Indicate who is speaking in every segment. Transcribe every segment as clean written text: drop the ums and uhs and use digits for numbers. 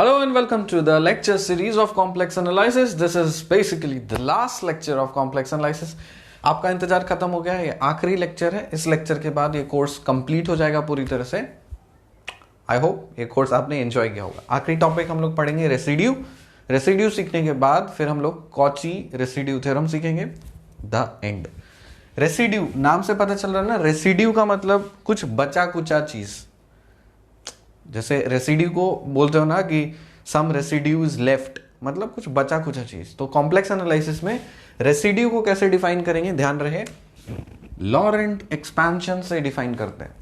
Speaker 1: Hello and welcome to the lecture series of complex analysis. This is basically the last lecture of complex analysis. आपका इंतजार खत्म हो गया है, ये आखिरी लेक्चर है. इस लेक्चर के बाद ये कोर्स कंप्लीट हो जाएगा पूरी तरह से. आई होप ये कोर्स आपने एंजॉय किया होगा. आखिरी टॉपिक हम लोग पढ़ेंगे रेसिड्यू. रेसिड्यू सीखने के बाद फिर हम लोग कॉची रेसिड्यू थ्योरम सीखेंगे. The end. रेसिड्यू नाम से पता चल रहा है ना, रेसिड्यू का मतलब कुछ बचा कुचा चीज. जैसे रेसिड्यू को बोलते हो ना कि सम रेसिड्यू इज लेफ्ट, मतलब कुछ बचा कुछ चीज. तो कॉम्प्लेक्स एनालिसिस में रेसिड्यू को कैसे डिफाइन करेंगे, ध्यान रहे, लॉरेंट एक्सपेंशन से डिफाइन करते हैं.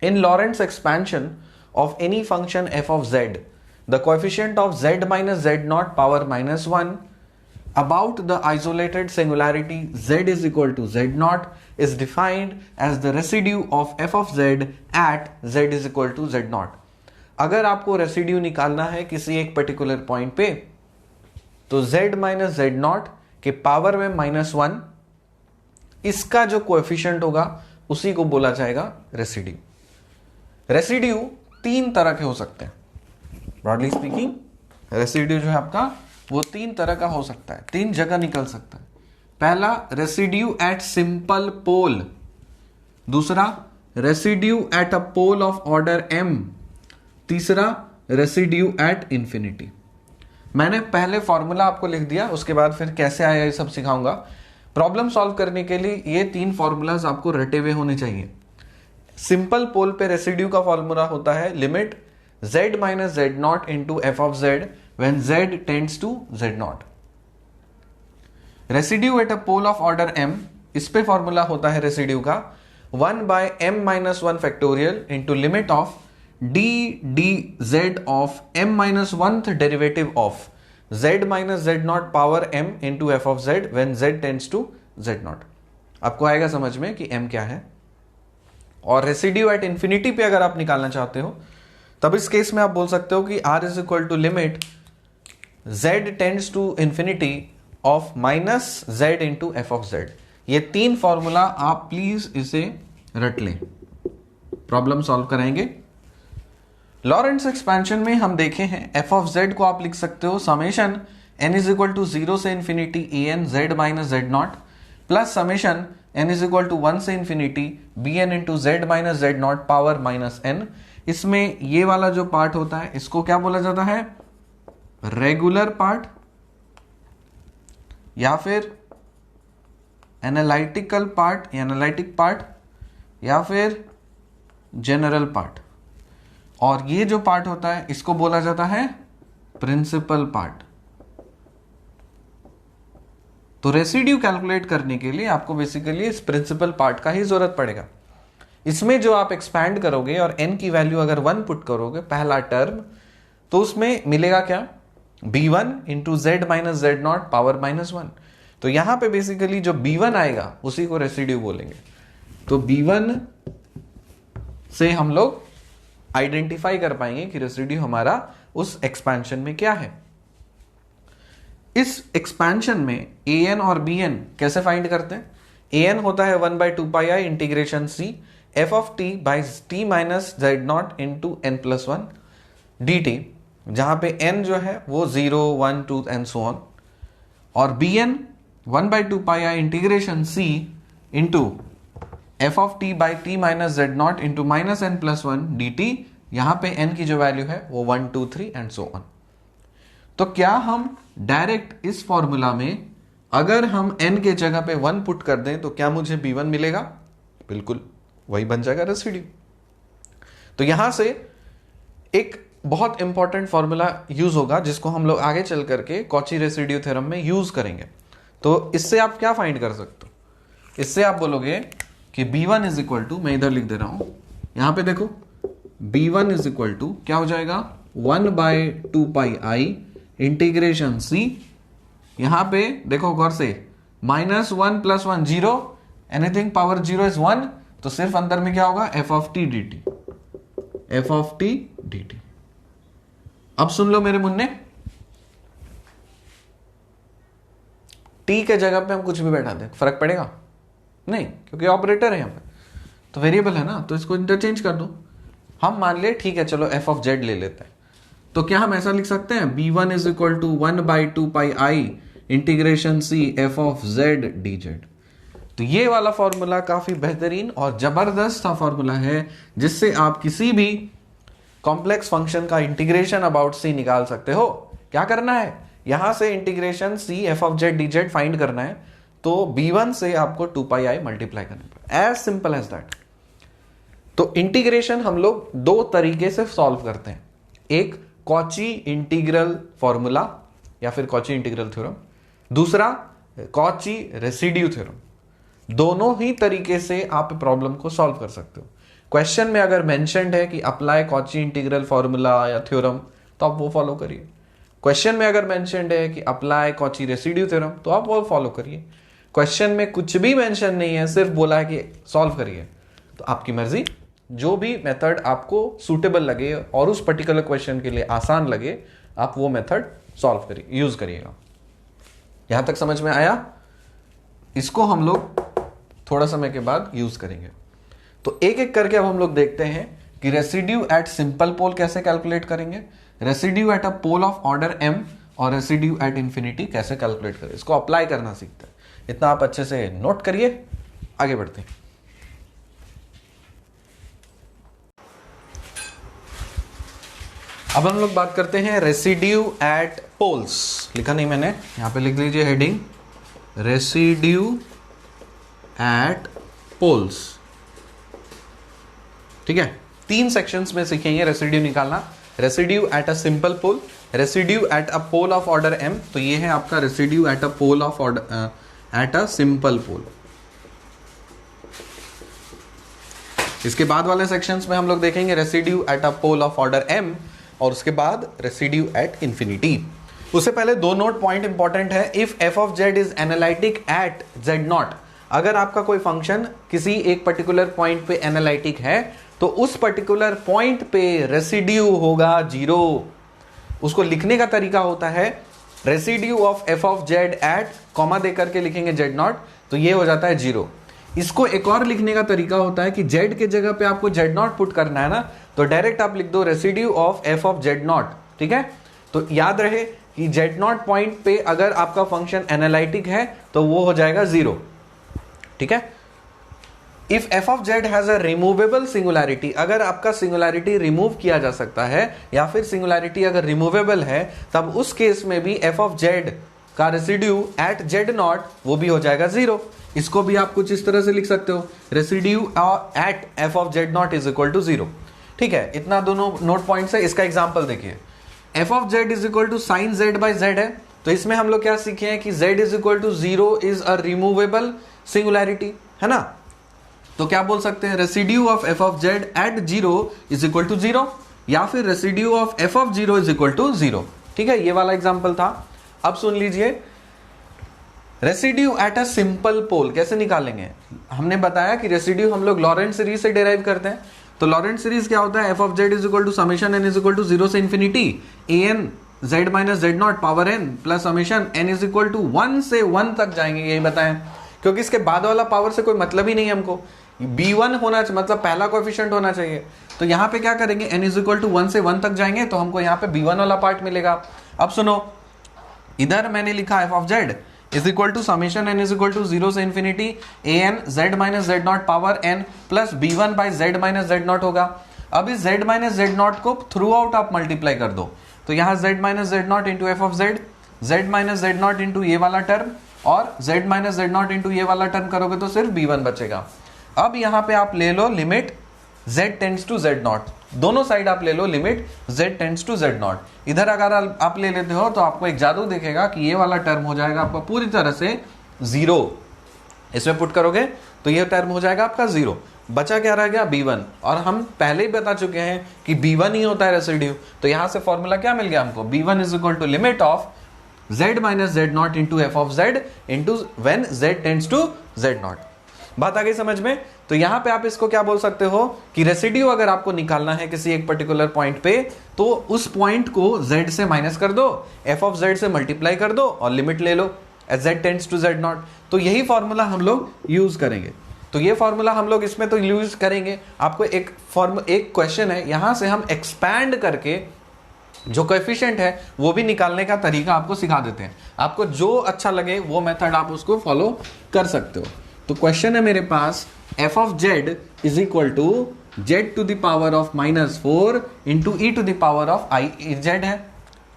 Speaker 1: In Laurent's expansion of any function f of z, the coefficient of z minus z not power -1 about the isolated singularity z is equal to z naught is defined as the residue of f of z at z is equal to z naught. अगर आपको residue निकालना है किसी एक particular point पे, तो z minus z not के power में -1, इसका जो कोएफिशिएंट होगा उसी को बोला जाएगा रेसिड्यू. रेसिड्यू तीन तरह के हो सकते हैं. ब्रॉडली स्पीकिंग रेसिड्यू जो है आपका वो तीन तरह का हो सकता है, तीन जगह निकल सकता है. पहला रेसिड्यू एट सिंपल पोल, दूसरा residue at a pole of order m, तीसरा रेसिड्यू एट इंफिनिटी. मैंने पहले फॉर्मूला आपको लिख दिया, उसके बाद फिर कैसे आया ये सब सिखाऊंगा. प्रॉब्लम सॉल्व करने के लिए ये तीन फॉर्मूलाज आपको रटे हुए होने चाहिए. सिंपल पोल पे रेसिड्यू का फॉर्मूला होता है limit z minus z not into f of z when z tends to z naught. Residue at a pole of order m, इस पे फॉर्मूला होता है रेसिड्यू का 1 by m minus 1 factorial into limit of d dz of m minus 1th derivative of z minus z naught power m into f of z when z tends to z naught. आपको आएगा समझ में कि m क्या है. और residue at infinity पे अगर आप निकालना चाहते हो, तब इस केस में आप बोल सकते हो कि r is equal to limit z tends to infinity of minus z into f of z. ये तीन फॉर्मूला आप प्लीज इसे रट लें. प्रॉब्लम सॉल्व कराएंगे. लॉरेंट्स एक्सपेंशन में हम देखे हैं f of z को आप लिख सकते हो summation n is equal to 0 से infinity an z minus z naught plus summation n is equal to 1 से infinity bn into z minus z not power -n. इसमें ये वाला जो पार्ट होता है इसको क्या बोला जाता है, रेगुलर पार्ट या फिर एनालिटिकल पार्ट, एनालिटिक पार्ट या फिर जनरल पार्ट. और ये जो पार्ट होता है इसको बोला जाता है प्रिंसिपल पार्ट. तो रेसिड्यू कैलकुलेट करने के लिए आपको बेसिकली इस प्रिंसिपल पार्ट का ही जरूरत पड़ेगा. इसमें जो आप एक्सपैंड करोगे और n की वैल्यू अगर 1 पुट करोगे पहला टर्म, तो उसमें मिलेगा क्या, b1 into z minus z not power -1. तो यहां पे बेसिकली जो b1 आएगा उसी को रेसिड्यू बोलेंगे. तो b1 से हम लोग आइडेंटिफाई कर पाएंगे कि रेसिड्यू हमारा उस एक्सपेंशन में क्या है. इस एक्सपेंशन में an और bn कैसे फाइंड करते हैं. an होता है 1/2 integration c f of t by t minus z not into n+1 dt, जहां पे n जो है वो 0 1 2 एंड सो ऑन. और bn 1/2 integration c into f of t by t minus z not into minus n+1 dt, यहां पे n की जो वैल्यू है वो 1 2 3 एंड सो ऑन. तो क्या हम डायरेक्ट इस फॉर्मूला में अगर हम n के जगह पे 1 पुट कर दें तो क्या मुझे b1 मिलेगा, बिल्कुल वही बन जाएगा रेसिड्यू. तो यहां से एक बहुत इंपॉर्टेंट फॉर्मूला यूज होगा जिसको हम लोग आगे चल करके कॉची रेसिड्यू थ्योरम में यूज करेंगे. तो इससे आप क्या फाइंड कर सकते हो, इससे आप बोलोगे कि b1 इज इक्वल टू, मैं इधर लिख दे रहा हूं, यहां पे देखो b1 इज इक्वल टू क्या हो जाएगा 1/2 इंटीग्रेशन c, यहां पे देखो गौर से -1 + 1 0, एनीथिंग पावर 0 इज 1, तो सिर्फ अंदर में क्या होगा f of t dt, f of t dt. अब सुन लो मेरे मुन्ने, t के जगह पे हम कुछ भी बैठा दें फर्क पड़ेगा नहीं, क्योंकि ऑपरेटर है यहां पे, तो वेरिएबल है ना, तो इसको इंटरचेंज कर दो. हम मान ले ठीक है चलो f of z ले लेते हैं. तो क्या हम ऐसा लिख सकते हैं b1 is equal to 1/2πi integration c f of z dz। तो ये वाला फॉर्मूला काफी बेहतरीन और जबरदस्त सा फॉर्मूला है जिससे आप किसी भी कॉम्प्लेक्स फंक्शन का इंटीग्रेशन अबाउट c निकाल सकते हो। क्या करना है, यहां से integration c f of z dz find करना है, तो b1 से आपको 2πi मल्टीप्लाई करना पड़ेगा, एज सिंपल एज दैट। तो इंटीग्रेशन हम लोग दो तरीके से सॉल्व करते हैं, एक कॉची इंटीग्रल फॉर्मूला या फिर कॉची इंटीग्रल थ्योरम, दूसरा कॉची रेसिड्यू थ्योरम। दोनों ही तरीके से आप प्रॉब्लम को सॉल्व कर सकते हो। क्वेश्चन में अगर मेंशन्ड है कि अप्लाई कॉची इंटीग्रल फॉर्मूला या थ्योरम तो आप वो फॉलो करिए। क्वेश्चन में अगर मेंशन्ड है कि अप्लाई कॉची रेसिड्यू थ्योरम तो आप वो फॉलो करिए। क्वेश्चन में कुछ भी मेंशन नहीं है, सिर्फ बोला है कि सॉल्व करिए, तो आपकी मर्जी, जो भी मेथड आपको सूटेबल लगे और उस पर्टिकुलर क्वेश्चन के लिए आसान लगे आप वो मेथड सॉल्व करिए, यूज करिएगा। यहां तक समझ में आया? इसको हम लोग थोड़ा समय के बाद यूज करेंगे। तो एक एक करके अब हम लोग देखते हैं कि रेसिड्यू एट सिंपल पोल कैसे कैलकुलेट करेंगे, residue at a pole of order m और रेसिड्यू एट इंफिनिटी कैसे कैलकुलेट करें। इसको अप्लाई करना सीखते हैं, इतना आप अच्छे से नोट करिए। आगे बढ़ते हैं। अब हम लोग बात करते हैं रेसिड्यू एट पोल्स। लिखा नहीं मैंने, यहां पे लिख लीजिए हेडिंग, रेसिड्यू एट पोल्स। ठीक है, 3 सेक्शंस में सीखेंगे रेसिड्यू निकालना। Residue at a simple pole, residue at a pole of order m, तो ये है आपका residue at a pole of order at a simple pole. इसके बाद वाले सेक्शंस में हम लोग देखेंगे residue at a pole of order m और उसके बाद रेसिड्यू एट इंफिनिटी। उससे पहले दो नोट पॉइंट इंपॉर्टेंट है। If f of z is analytic at z0, अगर आपका कोई फंक्शन किसी एक पर्टिकुलर पॉइंट पे एनालिटिक है तो उस पर्टिकुलर पॉइंट पे रेसिड्यू होगा 0। उसको लिखने का तरीका होता है residue of f of z at, comma देकर के लिखेंगे z0, तो ये हो जाता है 0। इसको एक और लिखने का तरीका होता है कि z के जगह पे आपको z0 पुट करना है ना, तो डायरेक्ट आप लिख दो residue of f of z0। ठीक है, तो याद रहे कि z0 पॉइंट पे अगर आपका फंक्शन एनालिटिक है तो वो हो जाएगा 0। ठीक है, if f of z has a removable singularity, अगर आपका सिंगुलैरिटी रिमूव किया जा सकता है या फिर सिंगुलैरिटी अगर रिमूवेबल है, तब उस केस में भी f ऑफ z का रेसिड्यू एट z0 वो भी हो जाएगा 0। इसको भी आप कुछ इस तरह से लिख सकते हो, residue at f of z0 is equal to 0। ठीक है, इतना दोनों नोट पॉइंट्स है। इसका एग्जांपल देखिए, f of z is equal to sine z by z है, तो इसमें हम लोग क्या सीखे हैं कि z is equal to 0 is a removable singularity, है ना। तो क्या बोल सकते हैं, residue of f of z at 0 is equal to 0, या फिर residue of f of 0 is equal to 0। ठीक है, ये वाला एग्जांपल था। अब सुन लीजिए, रेसिड्यू एट अ सिंपल पोल कैसे निकालेंगे। हमने बताया कि रेसिड्यू हम लोग लॉरेंट सीरीज से डिराइव करते हैं। तो लॉरेंट सीरीज क्या होता है, f of z is equal to summation n is equal to 0 से infinity an z minus z0 power n plus summation n is equal to 1 से 1 तक जाएंगे, यही बताएं, क्योंकि इसके बाद वाला पावर से कोई मतलब ही नहीं है हमको। b1 होना मतलब पहला कोएफिशिएंट होना चाहिए। तो यहाँ पे क्या करेंगे, n इज इक्वल टू 1 से 1 तक जाएंगे तो हमको यहाँ पे b1 वाला पार्ट मिलेगा। अब सुनो, इधर मैंने लिखा f of z is equal to summation n is equal to 0 से infinity an z minus z0 power n plus b1 by z minus z0 होगा। अब इस z माइनस z0 को थ्रू आउट आप मल्टीप्लाई कर दो, तो यहाँ z minus z0 into f of z minus z0 into ये वाला टर्म और z माइनस z0 इंटू ये वाला टर्म करोगे तो सिर्फ b1 बचेगा। अब यहाँ पे आप ले लो limit z tends to z0, दोनों साइड आप ले लो limit z tends to z0। इधर अगर आप ले लेते हो तो आपको एक जादू दिखेगा कि ये वाला टर्म हो जाएगा आपका पूरी तरह से 0। इसमें पुट करोगे तो ये टर्म हो जाएगा आपका 0। बचा क्या रह गया, b1, और हम पहले ही बता चुके हैं कि b1 ही होता है रेसिड्यू। तो यहां से फॉर्मूला क्या मिल गया हमको, b1 is equal to limit of z minus z0 into f of z into when z tends to z0। बात आ गई समझ में। तो यहां पे आप इसको क्या बोल सकते हो कि रेसिड्यू अगर आपको निकालना है किसी एक पर्टिकुलर पॉइंट पे, तो उस पॉइंट को z से माइनस कर दो, f ऑफ z से मल्टीप्लाई कर दो और लिमिट ले लो as z tends to z0। तो यही फॉर्मूला हम लोग यूज करेंगे। तो ये फॉर्मूला हम लोग इसमें तो यूज करेंगे। आपको एक क्वेश्चन है, यहां से हम एक्सपैंड करके जो कोएफिशिएंट है वो भी निकालने का तरीका आपको सिखा देते हैं। आपको जो अच्छा लगे वो मेथड आप उसको फॉलो कर सकते हो। तो क्वेश्चन है मेरे पास f of z is equal to z to the power of -4 into e to the power of i z है।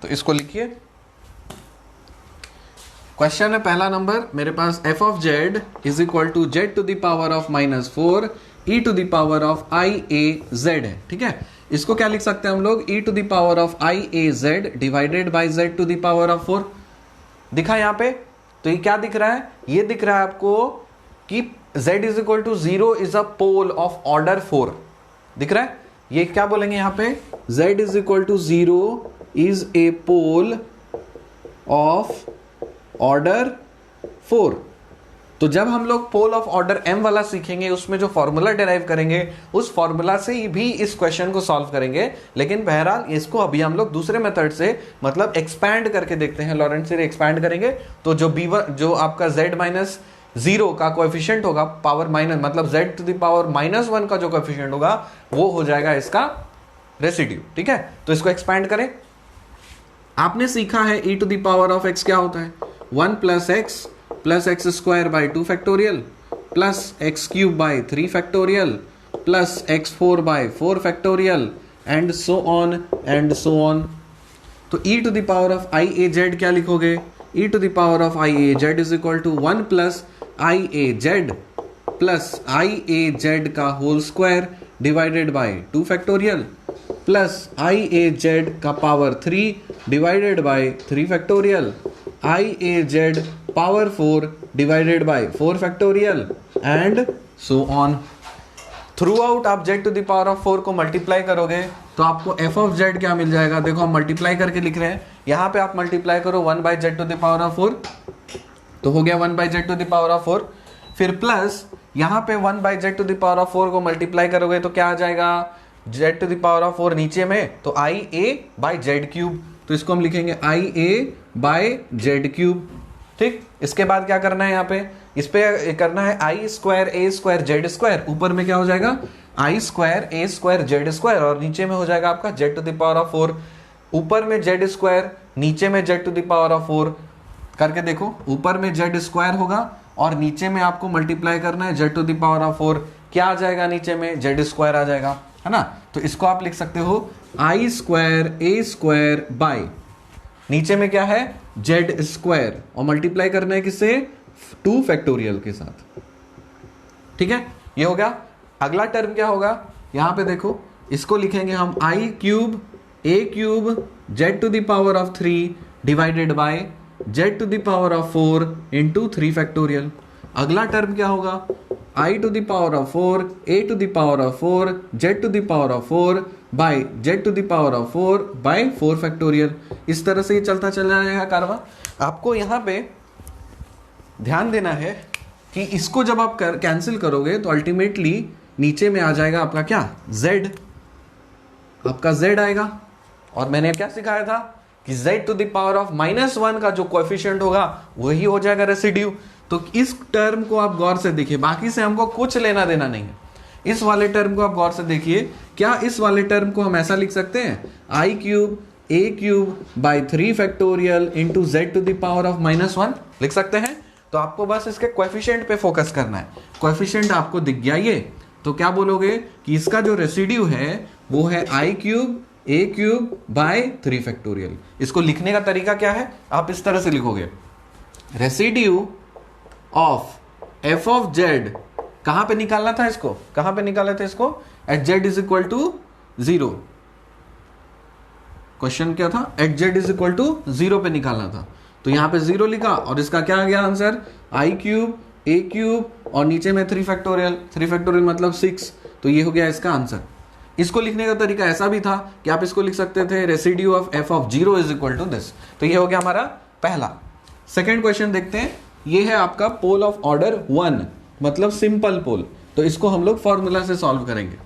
Speaker 1: तो इसको लिखिए। क्वेश्चन है पहला नंबर मेरे पास f of z is equal to z to the power of -4 e to the power of i a z है। ठीक है, इसको क्या लिख सकते हैं हम लोग, e to the power of i a z divided by z to the power of 4। दिखा यहाँ पे, तो ये क्या दिख रहा है, ये दिख रहा है आपको कि z is equal to 0 is a pole of order 4। दिख रहा है, ये क्या बोलेंगे यहाँ पे, z is equal to 0 is a pole of order 4। तो जब हम लोग पोल ऑफ ऑर्डर m वाला सीखेंगे उसमें जो फॉर्मूला डिराइव करेंगे उस फॉर्मूला से ही भी इस क्वेश्चन को सॉल्व करेंगे। लेकिन बहरहाल इसको अभी हम लोग दूसरे मेथड से मतलब एक्सपैंड करके देखते हैं। लॉरेंट से एक्सपैंड करेंगे तो जो b1 जो आपका z माइनस 0 का कोएफिशिएंट होगा पावर माइनस मतलब z टू द पावर -1 का जो कोएफिशिएंट होगा वो हो जाएगा इसका रेसिड्यू। ठीक है, तो इसको एक्सपैंड करें। आपने सीखा है e to the power of x क्या होता है, 1 plus x square by 2 factorial plus x cube by 3 factorial plus x4 by 4 factorial and so on. तो e to the power of i a z क्या लिखोगे, e to the power of i a z is equal to 1 plus i a z plus i a z का whole square divided by 2 factorial plus i a z का power 3 divided by 3 factorial i a z power 4 divided by 4 factorial and so on. Throughout आप z to the power of 4 को multiply करोगे तो आपको f of z क्या मिल जाएगा। देखो हम मल्टीप्लाई करके लिख रहे हैं, यहाँ पे आप मल्टीप्लाई करो 1 by z to the power of 4, तो हो गया 1 by z to the power of 4। फिर प्लस यहाँ पे 1 by z to the power of 4 को मल्टीप्लाई करोगे तो क्या आ जाएगा, z to the power of 4 नीचे में तो i a by z cube, तो इसको हम लिखेंगे i a by z cube. ठीक, इसके बाद क्या करना है, यहाँ पे इस पे करना है i square a square z square, ऊपर में क्या हो जाएगा i square a square z square और नीचे में हो जाएगा आपका z to the power of 4। ऊपर में z स्क्वायर नीचे में z to the power of 4 करके देखो, ऊपर में z स्क्वायर होगा और नीचे में आपको मल्टीप्लाई करना है z to the power of 4, क्या आ जाएगा नीचे में z स्क्वायर आ जाएगा, है ना। तो इसको आप लिख सकते हो i square a square by नीचे में क्या है z स्क्वायर और मल्टीप्लाई करना है किससे, 2 फैक्टोरियल के साथ। ठीक है, ये हो गया। अगला टर्म क्या होगा, यहां पे देखो इसको लिखेंगे हम i cube a cube z to the power of 3 divided by z to the power of 4 into 3 factorial. अगला टर्म क्या होगा, i to the power of 4 a to the power of 4 z to the power of 4 by z to the power of 4 by 4 factorial. इस तरह से ये चलता चला जाएगा कारवा। आपको यहाँ पे ध्यान देना है कि इसको जब आप कैंसिल करोगे तो अल्टीमेटली नीचे में आ जाएगा आपका क्या, z, आपका z आएगा। और मैंने क्या सिखाया था कि z to the power of -1 का जो कोएफिशिएंट होगा वही हो जाएगा रेसिड्यू। तो इस टर्म को आप गौर से देखिए, बाकी से हमको कुछ लेना देना नहीं है। इस वाले टर्म को आप गौर से देखिए, क्या इस वाले टर्म को हम ऐसा लिख सकते हैं, i cube a cube by 3 factorial into z to the power of -1 लिख सकते हैं। तो आपको बस इसके कोएफिशिएंट पे फोकस करना है। कोएफिशिएंट आपको दिख गया ये, तो क्या बोलोगे कि इसका जो रेसिड्यू है वो है i cube a cube by 3 factorial. इसको लिखने का तरीका क्या है, आप इस तरह से लिखोगे, residue of f of z, कहां पे निकालना था इसको, कहां पे निकाला था इसको, at z is equal to 0। Question क्या था, at z is equal to 0 पे निकालना था, तो यहां पे 0 लिखा और इसका क्या आ गया answer, i cube a cube और नीचे में 3 फैक्टोरियल, 3 फैक्टोरियल मतलब 6, तो ये हो गया इसका आंसर। इसको लिखने का तरीका ऐसा भी था कि आप इसको लिख सकते थे residue of f of 0 is equal to this. तो ये हो गया हमारा पहला। सेकेंड क्वेश्चन देखते हैं, ये है आपका पोल ऑफ ऑर्डर 1 मतलब सिंपल पोल, तो इसको हम लोग फॉर्मूला से सॉल्व करेंगे।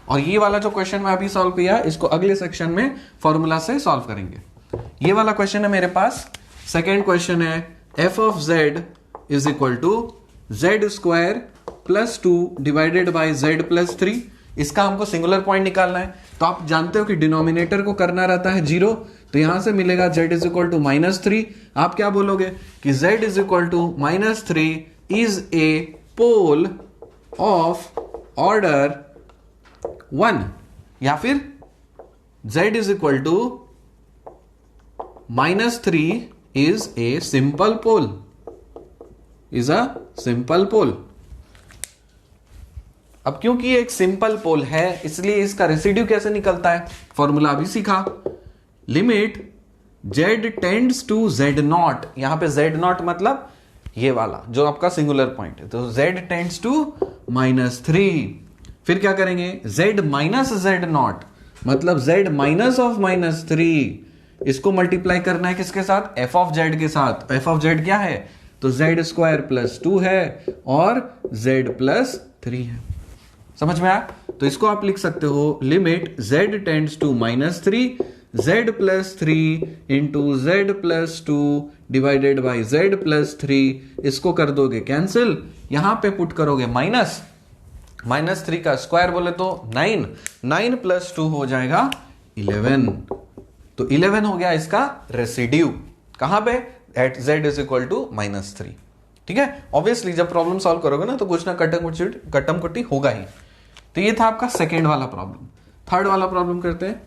Speaker 1: और ये वाला जो क्वेश्चन मैं अभी सॉल्व किया इसको अगले सेक्शन में फॉर्मूला से सॉल्व करेंगे। ये वाला क्वेश्चन है मेरे पास, सेकेंड क्वेश्चन है f of z is equal to z square plus 2 divided by z plus 3। इसका हमको सिंगुलर पॉइंट निकालना है। तो आप जानते हो कि डिनोमिनेटर को करना रहता है 0, तो यहां से मिलेगा z इज इक्वल टू -3। आप क्या बोलोगे कि z is equal to -3 is a pole of order 1, या फिर z is equal to -3 is a simple pole, is a simple pole. अब क्योंकि ये एक सिंपल पोल है इसलिए इसका रेसिड्यू कैसे निकलता है, फॉर्मूला अभी सीखा। Limit z tends to z0, यहां पे z0 मतलब ये वाला जो आपका सिंगुलर पॉइंट है, तो z टेंड्स टू -3। फिर क्या करेंगे, z माइनस z0 मतलब z माइनस ऑफ -3, इसको मल्टीप्लाई करना है किसके साथ, f ऑफ z के साथ। f ऑफ z क्या है, तो z²+2 है और z+3 है। समझ में आया? तो इसको आप लिख सकते हो limit z tends to -3 z+3 into z+2 divided by z+3, इसको कर दोगे कैंसिल, यहां पे पुट करोगे -3 का स्क्वायर बोले तो 9 + 2 हो जाएगा 11, तो 11 हो गया इसका रेसिड्यू, कहां पे, at z is equal to -3। ठीक है, ऑब्वियसली जब प्रॉब्लम सॉल्व करोगे ना तो कुछ ना कटम कुट्टी होगा ही। तो ये था आपका सेकेंड वाला प्रॉब्लम। थर्ड वाला प्रॉब्लम करते हैं।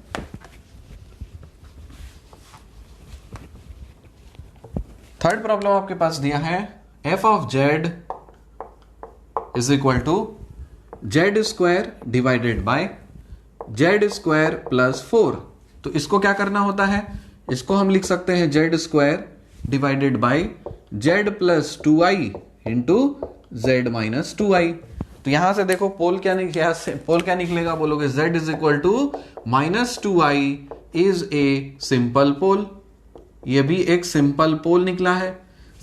Speaker 1: थर्ड प्रॉब्लम आपके पास दिया है f of z is equal to z² divided by z² + 4। तो इसको क्या करना होता है, इसको हम लिख सकते हैं z² divided by z+2i into z-2i। तो यहां से देखो पोल क्या निकलेगा, बोलोगे z is equal to -2i is a simple pole, ये भी एक सिंपल पोल निकला है।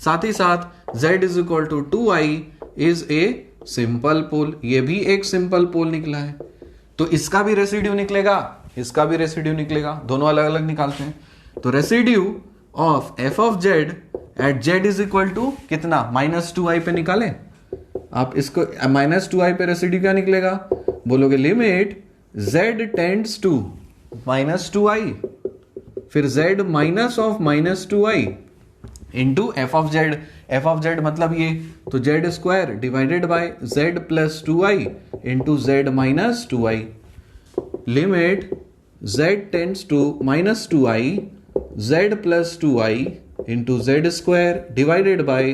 Speaker 1: साथ ही साथ z is equal to 2i is a simple pole, ये भी एक सिंपल पोल निकला है। तो इसका भी रेसिड्यू निकलेगा, इसका भी रेसिड्यू निकलेगा, दोनों अलग अलग निकालते हैं। तो residue of f of z at z is equal to कितना, -2i पे निकालें आप इसको, -2i पे रेसिड्यू क्या निकलेगा, बोलोगे limit z tends to -2i फिर z minus of -2i into f of z मतलब ये, तो z² divided by z+2i into z-2i। Limit z tends to -2i z+2i into z² divided by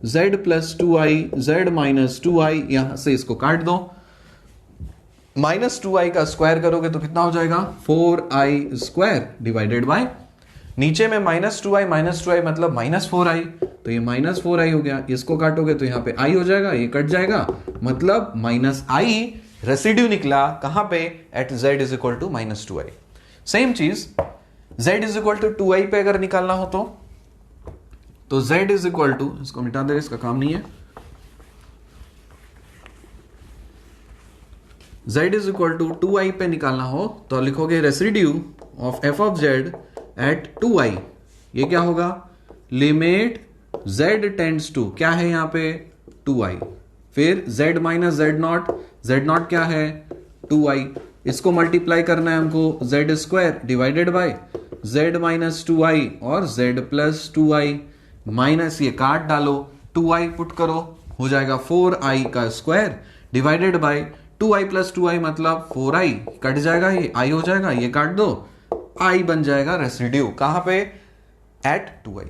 Speaker 1: z+2i z-2i, यहां से इसको काट दो, -2i का स्क्वायर करोगे तो कितना हो जाएगा, 4i² डिवाइडेड बाय, नीचे में -2i मतलब -4i, तो ये -4i हो गया, इसको काटोगे तो यहां पे i हो जाएगा, ये कट जाएगा, मतलब -i रेसिड्यू निकला, कहां पे, at z is equal to -2i। Same चीज z is equal to 2i पे अगर निकालना हो तो z इज इक्वल टू, इसको मिटा दे, इसका काम नहीं है, z is equal to 2i पे निकालना हो तो लिखोगे residue of f of z at 2i, ये क्या होगा, लिमिट z टेंड्स टू, क्या है यहां पे, 2i, फिर z माइनस z0 क्या है, 2i, इसको मल्टीप्लाई करना है हमको, z² डिवाइडेड बाय z-2i और z+2i, माइनस ये काट डालो, 2i पुट करो, हो जाएगा 4i का square divided by 2i + 2i मतलब 4i, कट जाएगा, ये i हो जाएगा, ये काट दो, i बन जाएगा रेसिड्यू, कहां पे, एट 2i।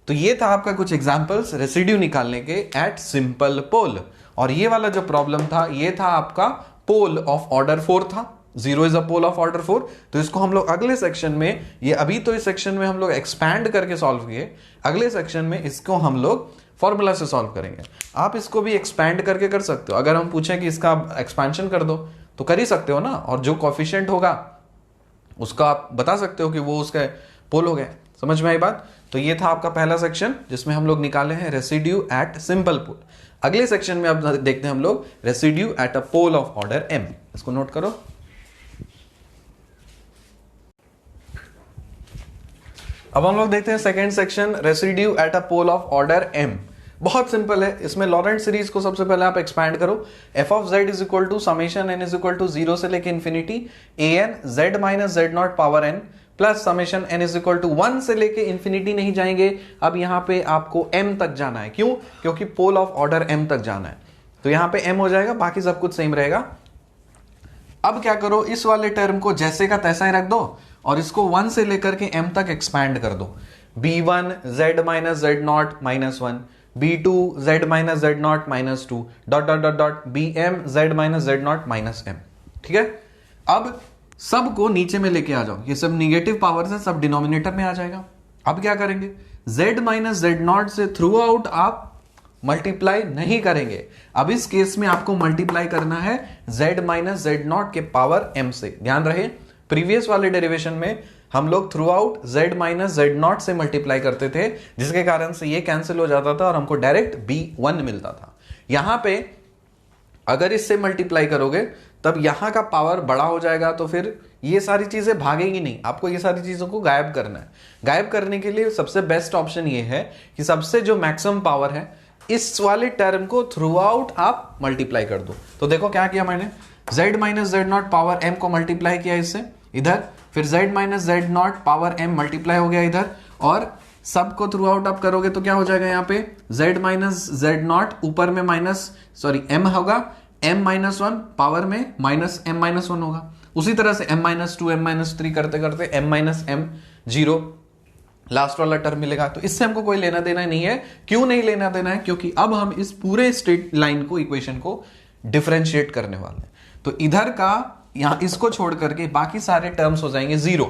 Speaker 1: तो ये था आपका कुछ एग्जांपल्स रेसिड्यू निकालने के एट सिंपल पोल। और ये वाला जो प्रॉब्लम था ये था आपका पोल ऑफ ऑर्डर 4 था, 0 is a pole of order 4। तो इसको हम लोग अगले सेक्शन में, ये अभी तो इस सेक्शन में हम लोग एक्सपैंड करके सॉल्व किए, अगले सेक्शन में इसको हम लोग फॉर्मूला से सॉल्व करेंगे। आप इसको भी एक्सपैंड करके कर सकते हो, अगर हम पूछें कि इसका एक्सपेंशन कर दो तो कर ही सकते हो ना, और जो कोफिशिएंट होगा उसका आप बता सकते हो कि वो उसका पोल हो गया। समझ में आई बात? तो ये था आपका पहला सेक्शन जिसमें हम लोग निकाले हैं रेसिड्यू एट सिंपल पोल। अगले सेक्शन में अब देखते हैं हम लोग residue at a pole of order m। इसको नोट करो। अब हम लोग देखते हैं second section residue at a pole of order m। बहुत सिंपल है, इसमें लॉरेंट सीरीज को सबसे पहले आप एक्सपैंड करो। F of z is equal to summation n is equal to 0 से लेके infinity a n z minus z not power n plus summation n is equal to 1 से लेके इन्फिनिटी नहीं जाएंगे, अब यहां पे आपको m तक जाना है। क्यों? क्योंकि पोल ऑफ ऑर्डर m तक जाना है, तो यहां पे m हो जाएगा, बाकी सब कुछ सेम रहेगा। अब क्या करो, इस वाले टर्म को जैसे का तैसा ही रख दो और इसको 1 से लेकर के m तक एक्सपैंड कर दो। b1 z minus z not minus 1, b2 z minus z not minus 2 dot dot dot dot bm z minus z not minus m। ठीक है, अब सब को नीचे में लेके आ जाओ, ये सब निगेटिव पावर से सब डिनोमिनेटर में आ जाएगा। अब क्या करेंगे, z माइनस जेड नॉट से थ्रू आउट आप मल्टीप्लाई नहीं करेंगे। अब इस केस में आपको मल्टीप्लाई करना है z माइनस जेड नॉट के पावर m से। ध्यान रहे, प्रीवियस वाले डेरिवेशन में हम लोग through out z minus z not से मल्टीप्लाई करते थे, जिसके कारण से ये कैंसिल हो जाता था और हमको डायरेक्ट b1 मिलता था। यहां पे अगर इससे मल्टीप्लाई करोगे तब यहां का पावर बड़ा हो जाएगा, तो फिर ये सारी चीजें भागेंगी नहीं, आपको ये सारी चीजों को गायब करना है। गायब करने के लिए सबसे बेस्ट ऑप्शन ये है कि सबसे जो मैक्सिमम पावर है इस वाले टर्म को थ्रू आउट आप मल्टीप्लाई कर दो। तो देखो क्या किया मैंने, z minus z not power m को मल्टीप्लाई किया इससे इधर, फिर z minus z not power m multiply हो गया इधर, और सबको थ्रू आउट आप करोगे तो क्या हो जाएगा, यहाँ पे z माइनस जेड नॉट ऊपर में माइनस m होगा, m माइनस 1 पावर में माइनस m माइनस 1 होगा। उसी तरह से m माइनस 2 m माइनस 3 करते करते m माइनस m 0 लास्ट वाला टर्म मिलेगा। तो इससे हमको कोई लेना देना नहीं है। क्यों नहीं लेना देना है? क्योंकि अब हम इस पूरे स्ट्रेट लाइन को, इक्वेशन को डिफरेंशिएट करने वाले हैं। तो इधर का यहां इसको छोड़ करके बाकी सारे टर्म्स हो जाएंगे 0।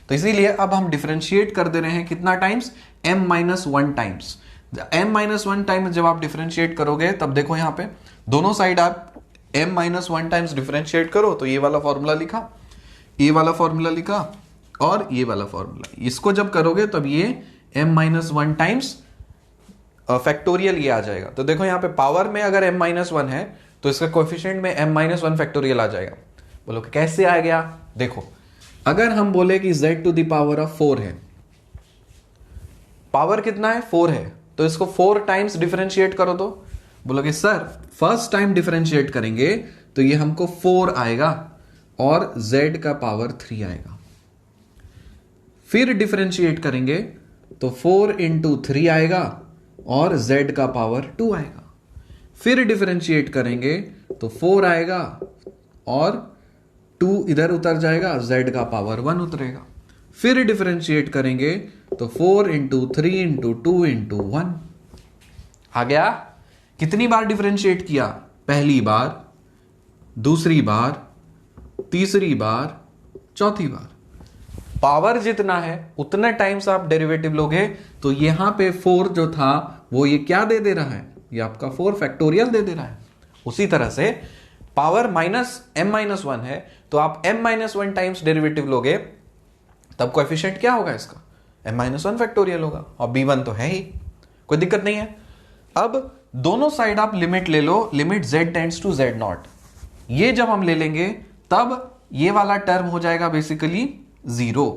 Speaker 1: तो इसीलिए अब हम डिफरेंशिएट कर दे रहे हैं कितना times, m minus 1 times. m minus 1 times जब आप डिफरेंशिएट करोगे तब देखो यहां पे दोनों साइड आप m माइनस 1 टाइम्स डिफरेंशिएट करो तो ये वाला फॉर्मूला लिखा, ये वाला फॉर्मूला लिखा और ये वाला फॉर्मूला। इसको जब करोगे तब ये m माइनस 1 टाइम्स फैक्टोरियल ये आ जाएगा। तो देखो यहाँ पे पावर में अगर m माइनस 1 है तो इसका कोएफिशिएंट में m माइनस 1 फैक्टोरियल आ जाएगा। बोलो कैसे आ गया? देखो अगर हम बोले कि z to the power of 4 है, पावर कितना है 4 है, तो इसको 4 टाइम्स डिफरेंशिएट करो। तो बोलोगे सर फर्स्ट टाइम डिफरेंशिएट करेंगे तो ये हमको 4 आएगा और z का पावर 3 आएगा। फिर डिफरेंशिएट करेंगे तो 4 इंटू 3 आएगा और z का पावर 2 आएगा। फिर डिफरेंशिएट करेंगे तो 4 आएगा और 2 इधर उतर जाएगा, z का पावर 1 उतरेगा। फिर डिफरेंशिएट करेंगे तो 4 इंटू 3 इंटू 2 इंटू 1 आ गया। कितनी बार डिफरेंशिएट किया? पहली बार, दूसरी बार, तीसरी बार, चौथी बार। पावर जितना है उतना टाइम्स आप डेरिवेटिव लोगे तो यहां पे 4 जो था वो ये क्या दे दे रहा है, ये आपका 4 फैक्टोरियल दे दे रहा है। उसी तरह से पावर माइनस m माइनस 1 है तो आप m माइनस 1 टाइम्स डेरिवेटिव लोगे तब कोएफिशिएंट क्या होगा इसका, m माइनस 1 फैक्टोरियल होगा, और b1 तो है ही, कोई दिक्कत नहीं है। अब दोनों साइड आप लिमिट ले लो, limit z tends to z nought. ये जब हम ले लेंगे तब ये वाला टर्म हो जाएगा बेसिकली 0,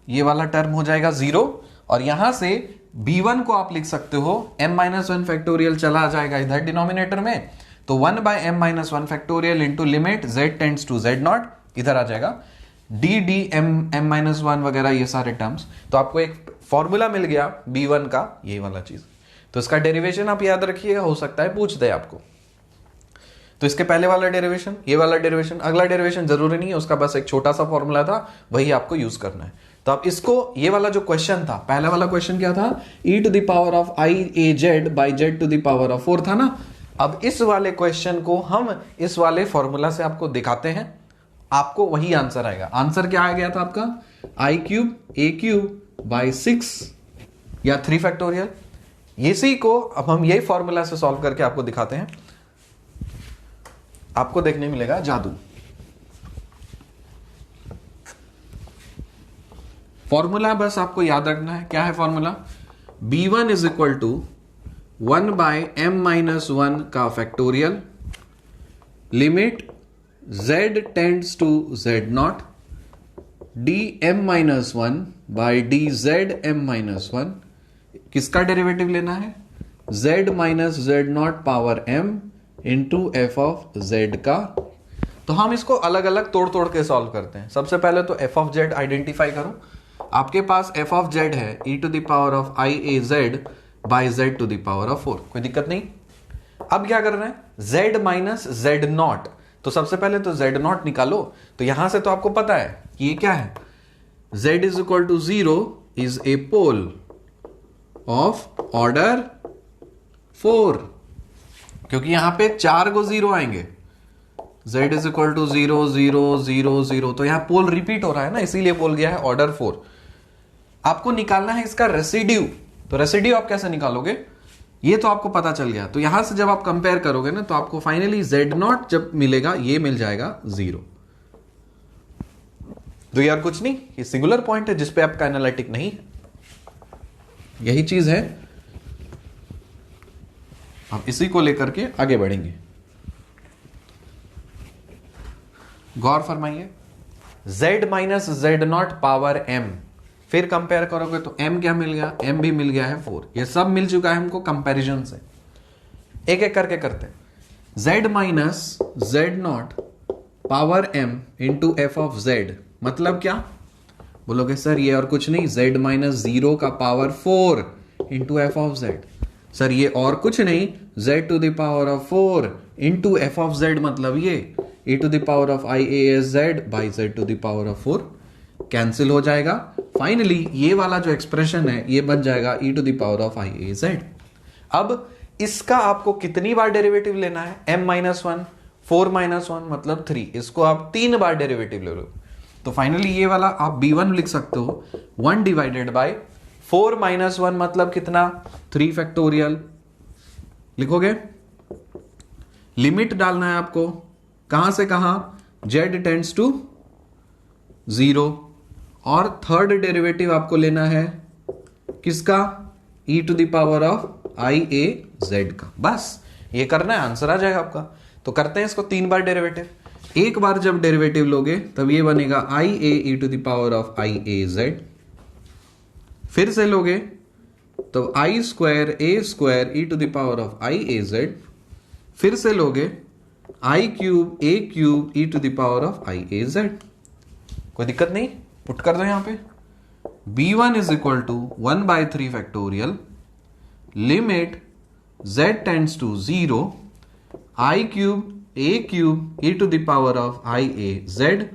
Speaker 1: ये वाला टर्म हो जाएगा 0, और यहां से b1 को आप लिख सकते हो m माइनस 1 फैक्टोरियल चला जाएगा इधर डिनोमिनेटर में, तो 1 by m minus 1 factorial into limit z tends to z not इधर आ जाएगा, dd m माइनस 1 वगैरह ये सारे टर्म्स। तो आपको एक फॉर्मूला मिल गया b1 का, ये वाला चीज। तो इसका डेरिवेशन आप याद रखिएगा, हो सकता है पूछ दे आपको। तो इसके पहले वाला डेरिवेशन, ये वाला डेरिवेशन, अगला डेरिवेशन जरूरी नहीं है, उसका बस एक छोटा सा फॉर्मूला था, वही आपको यूज करना है। तो अब इसको, ये वाला जो क्वेश्चन था, पहला वाला क्वेश्चन क्या था, e to the power of i a z by z to the power of 4 था ना। अब इस वाले क्वेश्चन को हम इस वाले फॉर्मूला से आपको दिखाते हैं, आपको वही आंसर आएगा। आंसर क्या आ गया था आपका, i cube a cube by 6 या 3 फैक्टोरियल। इसी को अब हम यही फॉर्मूला से सॉल्व करके आपको दिखाते हैं, आपको देखने मिलेगा जादू। फॉर्मूला बस आपको याद रखना है, क्या है formula, b1 is equal to 1 by m minus 1 का factorial, limit z tends to z not, dm minus 1 by dz m minus 1। किसका डेरिवेटिव लेना है, z minus z not power m into f of z का। तो हम इसको अलग अलग तोड़ तोड़ के सॉल्व करते हैं। सबसे पहले तो एफ ऑफ जेड आइडेंटिफाई करो। आपके पास एफ ऑफ जेड है e to the power of i a z by z to the power of 4, कोई दिक्कत नहीं। अब क्या करना है, z माइनस जेड नॉट, तो सबसे पहले तो जेड नॉट निकालो। तो यहां से तो आपको पता है कि ये क्या है, z is equal to 0 is a pole of order 4, क्योंकि यहां पे 4 को 0 आएंगे। z इज इक्वल टू 0 0 0 0, तो यहां पोल रिपीट हो रहा है ना, इसीलिए पोल गया है ऑर्डर 4। आपको निकालना है इसका रेसिड्यू। तो रेसिड्यू आप कैसे निकालोगे, ये तो आपको पता चल गया। तो यहां से जब आप कंपेयर करोगे ना, तो आपको फाइनली z नॉट जब मिलेगा ये मिल जाएगा 0। तो यार कुछ नहीं, ये सिंगुलर पॉइंट है जिसपे आपका एनालिटिक नहीं है, यही चीज है। हम इसी को लेकर के आगे बढ़ेंगे। गौर फरमाइए, z minus z not power m, फिर कंपेयर करोगे तो m क्या मिल गया, m भी मिल गया है 4। ये सब मिल चुका है हमको कंपैरिजन से। एक एक करके करते हैं। z minus z not power m into f of z, मतलब क्या बोलोगे सर, ये और कुछ नहीं, z माइनस 0 का power 4 into f of z। Sir ये और कुछ नहीं, z to the power of 4 into f of z, मतलब ये e to the power of i a s z by z to the power of 4 cancel हो जाएगा। Finally ये वाला जो एक्सप्रेशन है ये बन जाएगा e to the power of i a z. अब इसका आपको कितनी बार डेरिवेटिव लेना है, m माइनस 1 4 माइनस 1 मतलब 3, इसको आप 3 बार डेरिवेटिव ले लो। तो फाइनली ये वाला आप b1 लिख सकते हो 1 डिवाइडेड बाय 4 माइनस 1 मतलब कितना, 3 फैक्टोरियल लिखोगे। लिमिट डालना है आपको, कहां से कहां, z टेंड्स टू 0, और थर्ड डेरिवेटिव आपको लेना है किसका, e to the power of i a z का। बस ये करना है, आंसर आ जाएगा आपका। तो करते हैं इसको 3 बार डेरिवेटिव। एक बार जब डेरिवेटिव लोगे तब ये बनेगा i a e to the power of i a z. फिर से लोगे तो i square a square e to the power of i a z. फिर से लोगे i cube a cube e to the power of i a z. कोई दिक्कत नहीं, पुट कर दो यहां पे। b1 is equal to 1 by 3 factorial limit z tends to 0 i cube a cube e to the power of i a z.